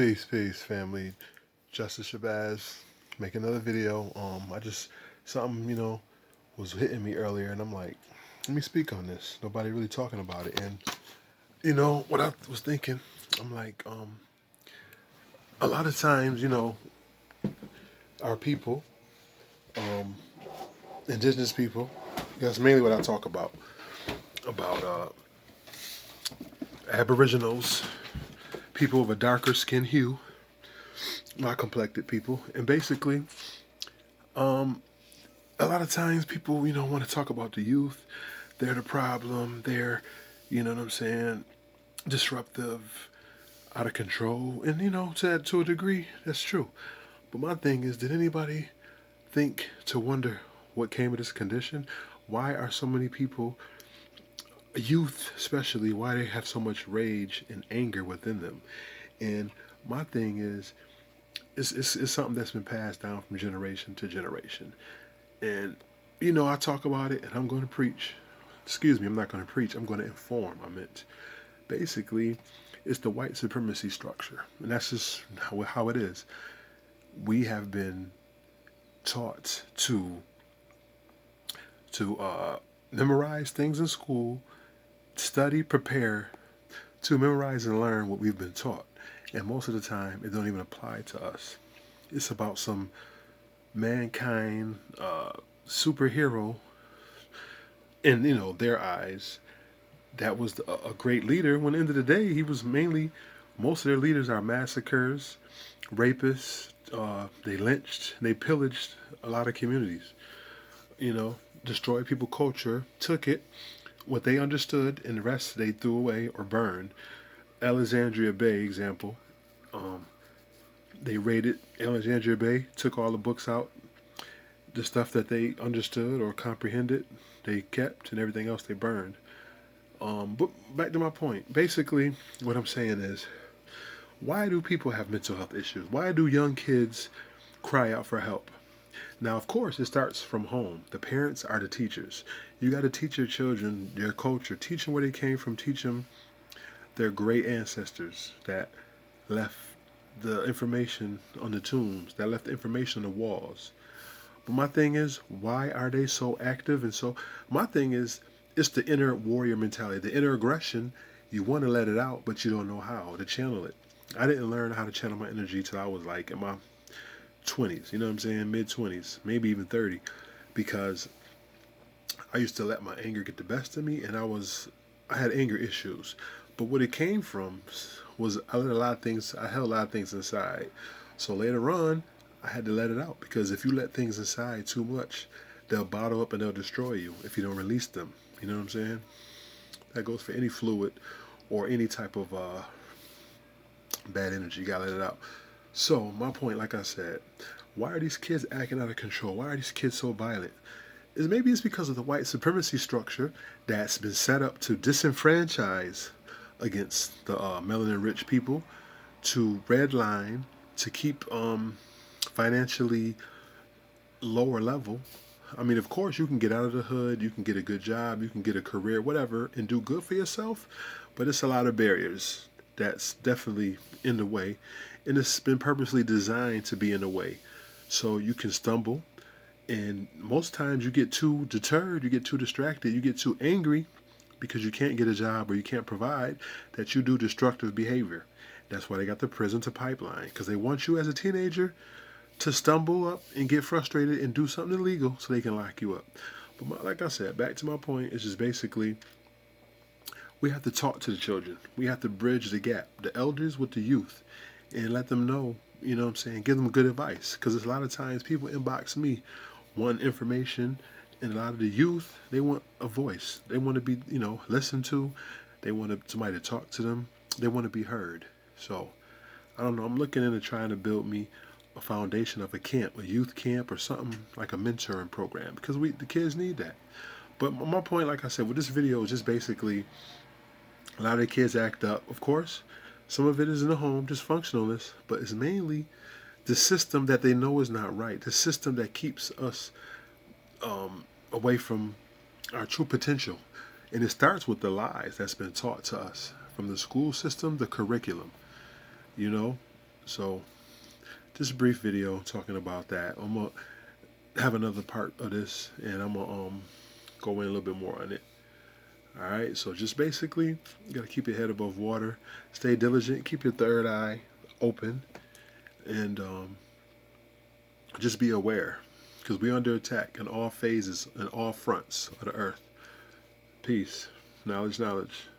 Peace, family. Justice Shabazz, make another video. Something was hitting me earlier, and I'm like, let me speak on this. Nobody really talking about it, and what I was thinking, I'm like, a lot of times, our people, um, indigenous people, that's mainly what I talk about Aboriginals, people of a darker skin hue, my complected people, and basically, a lot of times people, want to talk about the youth. They're the problem. They're, what I'm saying, disruptive, out of control. And, to a degree, that's true. But my thing is, did anybody think to wonder what came of this condition? Why are so many people, youth especially, why they have so much rage and anger within them? And my thing is, it's something that's been passed down from generation to generation. And, I talk about it and I'm going to preach. Excuse me, I'm not going to preach. I'm going to inform. I meant basically it's the white supremacy structure. And that's just how it is. We have been taught to memorize things in school, study, prepare, to memorize and learn what we've been taught. And most of the time, it don't even apply to us. It's about some mankind superhero in their eyes that was a great leader. When at the end of the day, he was mainly, most of their leaders are massacres, rapists. They lynched, they pillaged a lot of communities. Destroyed people culture, took it, what they understood, and the rest they threw away or burned. Alexandria Bay example. Um, they raided Alexandria Bay, took all the books out, the stuff that they understood or comprehended, they kept, and everything else they burned. But back to my point. Basically, what I'm saying is, why do people have mental health issues? Why do young kids cry out for help? Now, of course, it starts from home. The parents are the teachers. You got to teach your children their culture, teach them where they came from, teach them their great ancestors that left the information on the tombs, that left the information on the walls. But my thing is, why are they so active? And so, my thing is, it's the inner warrior mentality, the inner aggression. You want to let it out, but you don't know how to channel it. I didn't learn how to channel my energy till I was like in my 20s, you know what I'm saying? Mid 20s, maybe even 30, because I used to let my anger get the best of me, and I had anger issues. But what it came from was I held a lot of things inside. So later on, I had to let it out because if you let things inside too much, they'll bottle up and they'll destroy you if you don't release them. You know what I'm saying? That goes for any fluid or any type of bad energy. You gotta let it out. So my point, like I said, why are these kids acting out of control? Why are these kids so violent? Is maybe it's because of the white supremacy structure that's been set up to disenfranchise against the melanin rich people, to redline, to keep financially lower level. I mean, of course, you can get out of the hood, you can get a good job, you can get a career, whatever, and do good for yourself, but it's a lot of barriers that's definitely in the way, and it's been purposely designed to be in the way. So you can stumble, and most times you get too deterred, you get too distracted, you get too angry because you can't get a job or you can't provide, that you do destructive behavior. That's why they got the prison to pipeline, because they want you as a teenager to stumble up and get frustrated and do something illegal so they can lock you up. But like I said, back to my point, it's just basically we have to talk to the children. We have to bridge the gap, the elders with the youth, and let them know, what I'm saying, give them good advice. Because a lot of times people inbox me want information, and a lot of the youth, they want a voice. They want to be, listened to. They want somebody to talk to them. They want to be heard. So, I don't know. I'm looking into trying to build me a foundation of a camp, a youth camp, or something like a mentoring program, because the kids need that. But my point, like I said, with this video is just basically a lot of the kids act up. Of course, some of it is in the home, dysfunctionalness, but it's mainly the system that they know is not right. The system that keeps us away from our true potential. And it starts with the lies that's been taught to us from the school system, the curriculum. You know, So just a brief video talking about that. I'm gonna have another part of this, and I'm gonna go in a little bit more on it. All right. So just basically, you gotta keep your head above water, stay diligent, keep your third eye open, and just be aware, because we're under attack in all phases and all fronts of the earth. Peace. Knowledge, knowledge.